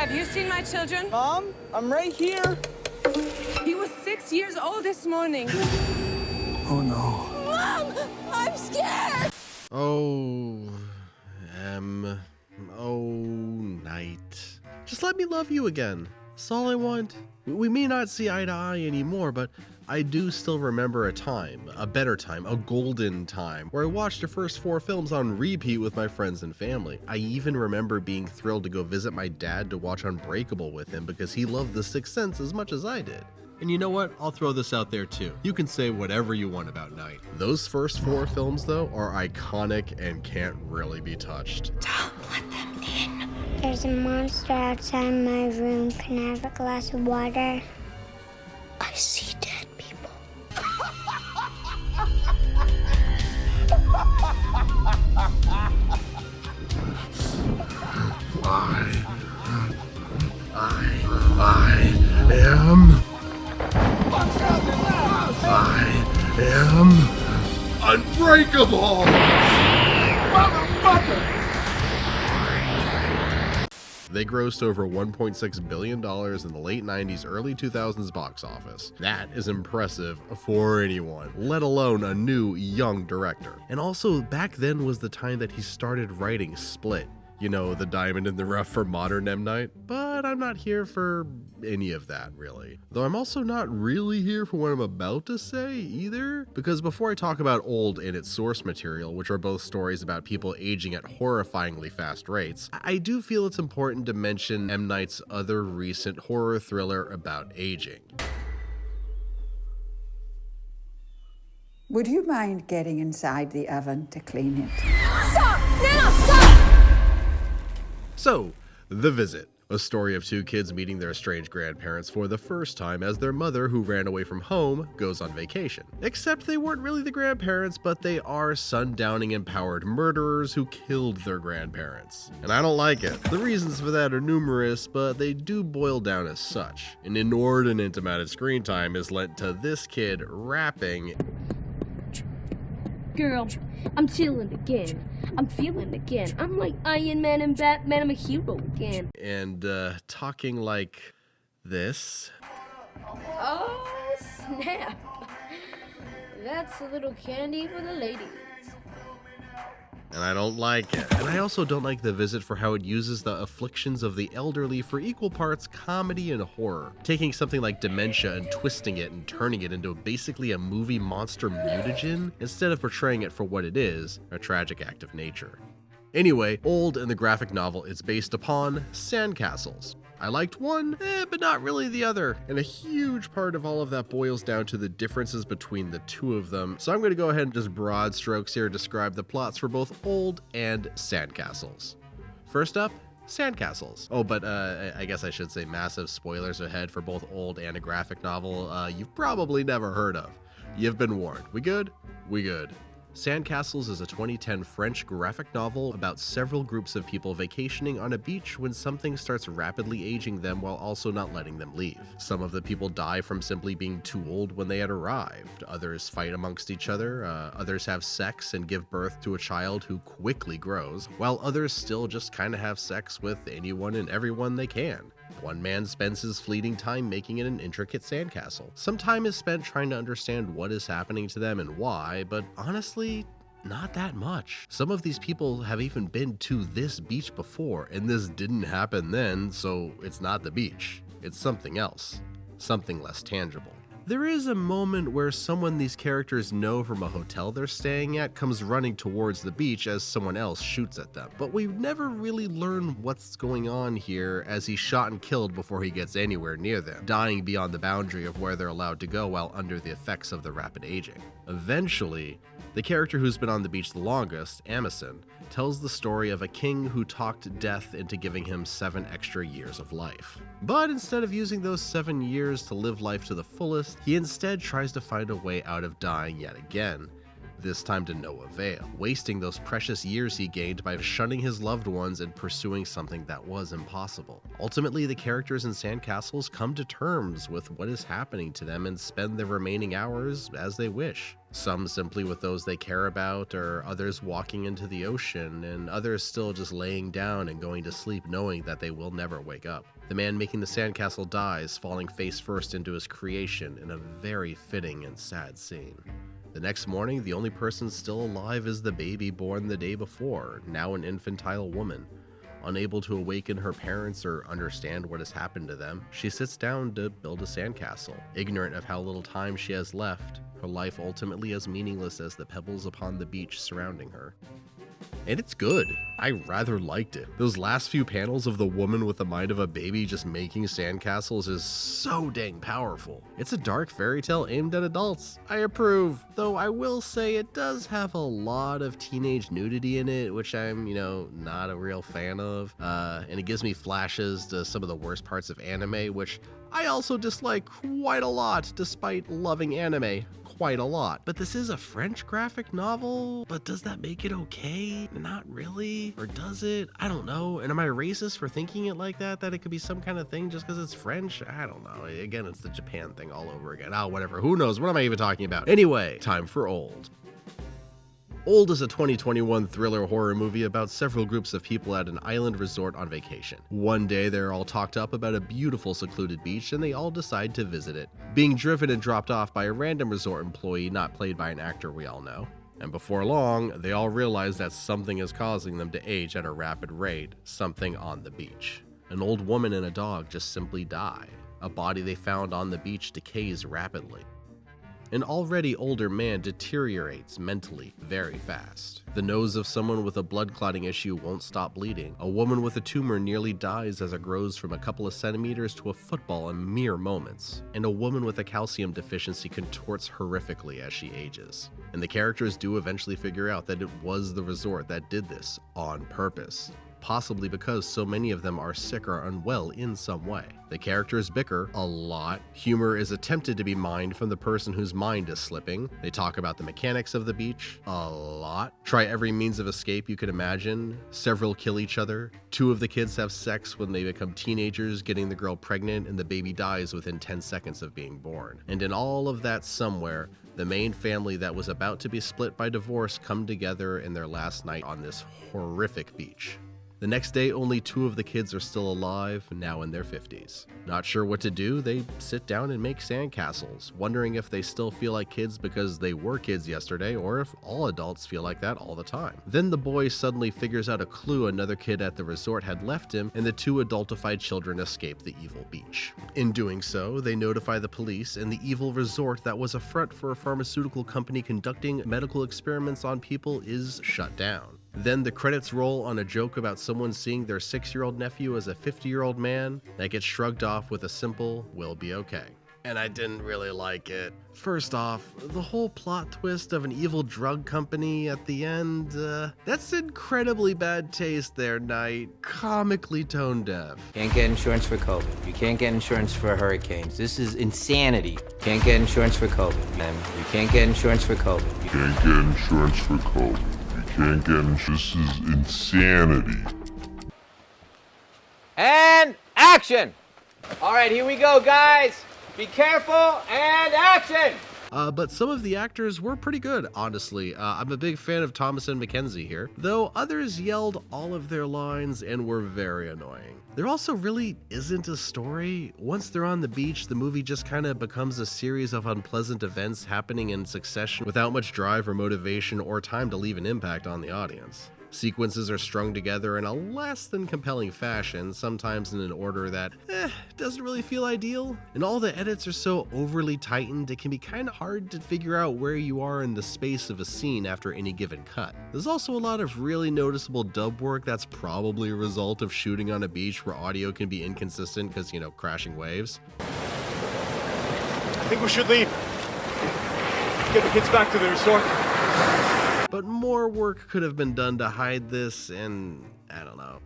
Have you seen my children? Mom, I'm right here. He was 6 years old this morning. Oh no. Mom, I'm scared. Night. Just let me love you again. That's all I want. We may not see eye to eye anymore, but I do still remember a time, a better time, a golden time, where I watched the first 4 films on repeat with my friends and family. I even remember being thrilled to go visit my dad to watch Unbreakable with him because he loved The Sixth Sense as much as I did. And you know what? I'll throw this out there too. You can say whatever you want about Night. Those first 4 films, though, are iconic and can't really be touched. Don't let them in. There's a monster outside my room. Can I have a glass of water? I see dead people. I am unbreakable! Motherfucker! They grossed over $1.6 billion in the late 90s, early 2000s box office. That is impressive for anyone, let alone a new, young director. And also, back then was the time that he started writing Split. You know, the diamond in the rough for modern M. Night. But I'm not here for any of that, really. Though I'm also not really here for what I'm about to say, either. Because before I talk about Old and its source material, which are both stories about people aging at horrifyingly fast rates, I do feel it's important to mention M. Night's other recent horror thriller about aging. Would you mind getting inside the oven to clean it? Stop! Now, stop! So, The Visit, a story of 2 kids meeting their estranged grandparents for the first time as their mother, who ran away from home, goes on vacation. Except they weren't really the grandparents, but they are sundowning empowered murderers who killed their grandparents. And I don't like it. The reasons for that are numerous, but they do boil down as such. An inordinate amount of screen time is lent to this kid rapping. Girl, I'm chilling again. I'm feeling again. I'm like Iron Man and Batman. I'm a hero again. And talking like this. Oh, snap. That's a little candy for the ladies. And I don't like it. And I also don't like The Visit for how it uses the afflictions of the elderly for equal parts comedy and horror, taking something like dementia and twisting it and turning it into basically a movie monster mutagen instead of portraying it for what it is, a tragic act of nature. Anyway, Old and the graphic novel is based upon sandcastles. I liked one, but not really the other. And a huge part of all of that boils down to the differences between the 2 of them. So I'm going to go ahead and just broad strokes here describe the plots for both Old and Sandcastles. First up, Sandcastles. Oh, but I guess I should say massive spoilers ahead for both Old and a graphic novel you've probably never heard of. You've been warned. We good? We good. Sandcastles is a 2010 French graphic novel about several groups of people vacationing on a beach when something starts rapidly aging them while also not letting them leave. Some of the people die from simply being too old when they had arrived. Others fight amongst each other. Others have sex and give birth to a child who quickly grows, while others still just kind of have sex with anyone and everyone they can. One man spends his fleeting time making it an intricate sandcastle. Some time is spent trying to understand what is happening to them and why, but honestly, not that much. Some of these people have even been to this beach before, and this didn't happen then, so it's not the beach. It's something else. Something less tangible. There is a moment where someone these characters know from a hotel they're staying at comes running towards the beach as someone else shoots at them. But we never really learn what's going on here, as he's shot and killed before he gets anywhere near them, dying beyond the boundary of where they're allowed to go while under the effects of the rapid aging. Eventually, the character who's been on the beach the longest, Amison, tells the story of a king who talked death into giving him 7 extra years of life. But instead of using those 7 years to live life to the fullest, he instead tries to find a way out of dying yet again, this time to no avail, wasting those precious years he gained by shunning his loved ones and pursuing something that was impossible. Ultimately, the characters in Sandcastles come to terms with what is happening to them and spend their remaining hours as they wish. Some simply with those they care about, or others walking into the ocean, and others still just laying down and going to sleep knowing that they will never wake up. The man making the sandcastle dies, falling face first into his creation in a very fitting and sad scene. The next morning, the only person still alive is the baby born the day before, now an infantile woman. Unable to awaken her parents or understand what has happened to them, she sits down to build a sandcastle, ignorant of how little time she has left, her life ultimately as meaningless as the pebbles upon the beach surrounding her. And it's good. I rather liked it. Those last few panels of the woman with the mind of a baby just making sandcastles is so dang powerful. It's a dark fairy tale aimed at adults. I approve. Though I will say it does have a lot of teenage nudity in it, which I'm, not a real fan of. And it gives me flashes to some of the worst parts of anime, which I also dislike quite a lot, despite loving anime quite a lot. But this is a French graphic novel, but does that make it okay? Not really, or does it? I don't know. And am I racist for thinking it like that it could be some kind of thing just because it's French? I don't know. Again, it's the Japan thing all over again. Oh, whatever. Who knows? What am I even talking about? Anyway, time for Old. Old is a 2021 thriller horror movie about several groups of people at an island resort on vacation. One day, they're all talked up about a beautiful secluded beach and they all decide to visit it, being driven and dropped off by a random resort employee not played by an actor we all know. And before long, they all realize that something is causing them to age at a rapid rate, something on the beach. An old woman and a dog just simply die. A body they found on the beach decays rapidly. An already older man deteriorates mentally very fast. The nose of someone with a blood clotting issue won't stop bleeding. A woman with a tumor nearly dies as it grows from a couple of centimeters to a football in mere moments. And a woman with a calcium deficiency contorts horrifically as she ages. And the characters do eventually figure out that it was the resort that did this on purpose. Possibly because so many of them are sick or unwell in some way. The characters bicker a lot. Humor is attempted to be mined from the person whose mind is slipping. They talk about the mechanics of the beach a lot. Try every means of escape you could imagine. Several kill each other. 2 of the kids have sex when they become teenagers, getting the girl pregnant, and the baby dies within 10 seconds of being born. And in all of that somewhere, the main family that was about to be split by divorce come together in their last night on this horrific beach. The next day, only 2 of the kids are still alive, now in their 50s. Not sure what to do, they sit down and make sandcastles, wondering if they still feel like kids because they were kids yesterday, or if all adults feel like that all the time. Then the boy suddenly figures out a clue another kid at the resort had left him, and the 2 adultified children escape the evil beach. In doing so, they notify the police, and the evil resort that was a front for a pharmaceutical company conducting medical experiments on people is shut down. Then the credits roll on a joke about someone seeing their 6-year-old nephew as a 50-year-old man that gets shrugged off with a simple, "We'll be okay." And I didn't really like it. First off, the whole plot twist of an evil drug company at the end, that's incredibly bad taste there, Knight. Comically tone deaf. Can't get insurance for COVID. You can't get insurance for hurricanes. This is insanity. Can't get insurance for COVID. And you can't get insurance for COVID. You can't get insurance for COVID. Can't get this is insanity. And action! All right, here we go, guys. Be careful and action! But some of the actors were pretty good, honestly. I'm a big fan of Thomas and Mackenzie here, though others yelled all of their lines and were very annoying. There also really isn't a story. Once they're on the beach, the movie just kind of becomes a series of unpleasant events happening in succession without much drive or motivation or time to leave an impact on the audience. Sequences are strung together in a less than compelling fashion, sometimes in an order that, doesn't really feel ideal. And all the edits are so overly tightened, it can be kind of hard to figure out where you are in the space of a scene after any given cut. There's also a lot of really noticeable dub work that's probably a result of shooting on a beach where audio can be inconsistent because, crashing waves. I think we should leave. Get the kids back to the resort. But more work could have been done to hide this, and I don't know.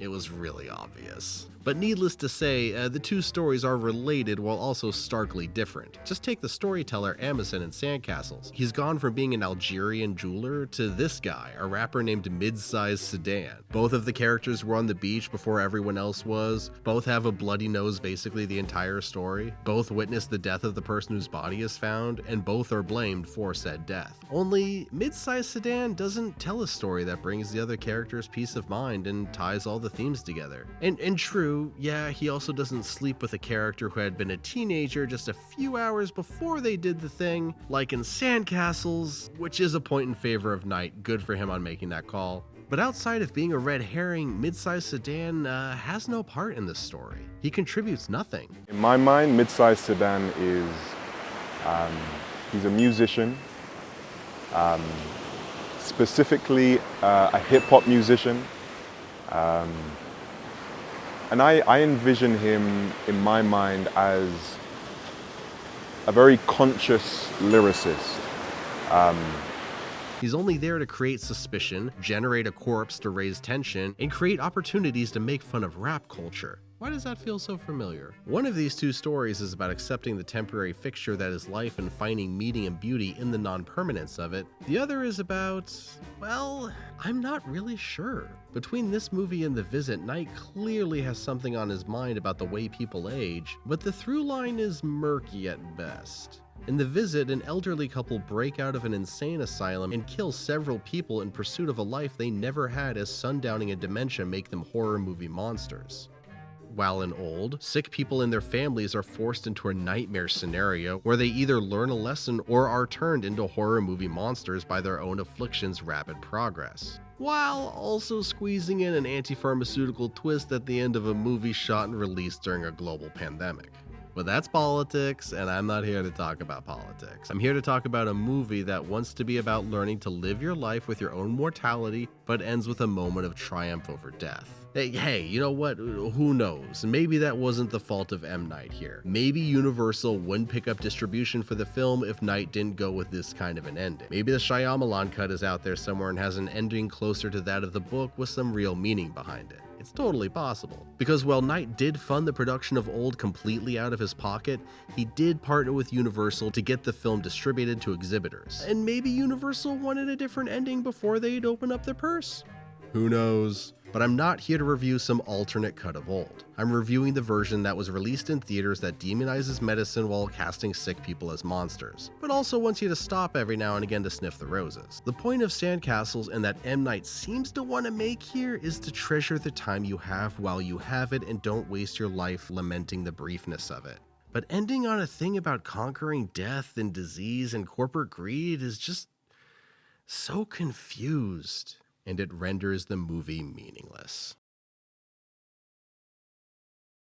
It was really obvious. But needless to say, the two stories are related while also starkly different. Just take the storyteller Amundsen in Sandcastles. He's gone from being an Algerian jeweler to this guy, a rapper named Mid-Size Sedan. Both of the characters were on the beach before everyone else was. Both have a bloody nose basically the entire story. Both witness the death of the person whose body is found, and both are blamed for said death. Only Mid-Size Sedan doesn't tell a story that brings the other characters peace of mind and ties all the themes together. And true, yeah, he also doesn't sleep with a character who had been a teenager just a few hours before they did the thing, like in Sandcastles, which is a point in favor of Knight. Good for him on making that call. But outside of being a red herring, Mid-Size Sedan has no part in this story. He contributes nothing. In my mind, Mid-Size Sedan is, he's a musician, specifically a hip-hop musician. And I envision him, in my mind, as a very conscious lyricist. He's only there to create suspicion, generate a corpse to raise tension, and create opportunities to make fun of rap culture. Why does that feel so familiar? One of these two stories is about accepting the temporary fixture that is life and finding meaning and beauty in the non-permanence of it. The other is about, well, I'm not really sure. Between this movie and The Visit, Knight clearly has something on his mind about the way people age, but the through line is murky at best. In The Visit, an elderly couple break out of an insane asylum and kill several people in pursuit of a life they never had, as sundowning and dementia make them horror movie monsters. While in Old, sick people and their families are forced into a nightmare scenario where they either learn a lesson or are turned into horror movie monsters by their own affliction's rapid progress, while also squeezing in an anti-pharmaceutical twist at the end of a movie shot and released during a global pandemic. But that's politics, and I'm not here to talk about politics. I'm here to talk about a movie that wants to be about learning to live your life with your own mortality, but ends with a moment of triumph over death. Hey, you know what? Who knows? Maybe that wasn't the fault of M. Night here. Maybe Universal wouldn't pick up distribution for the film if Night didn't go with this kind of an ending. Maybe the Shyamalan cut is out there somewhere and has an ending closer to that of the book with some real meaning behind it. It's totally possible. Because while Knight did fund the production of Old completely out of his pocket, he did partner with Universal to get the film distributed to exhibitors. And maybe Universal wanted a different ending before they'd open up their purse. Who knows? But I'm not here to review some alternate cut of Old. I'm reviewing the version that was released in theaters that demonizes medicine while casting sick people as monsters, but also wants you to stop every now and again to sniff the roses. The point of Sandcastles, and that M. Night seems to want to make here, is to treasure the time you have while you have it and don't waste your life lamenting the briefness of it. But ending on a thing about conquering death and disease and corporate greed is just so confused, and it renders the movie meaningless.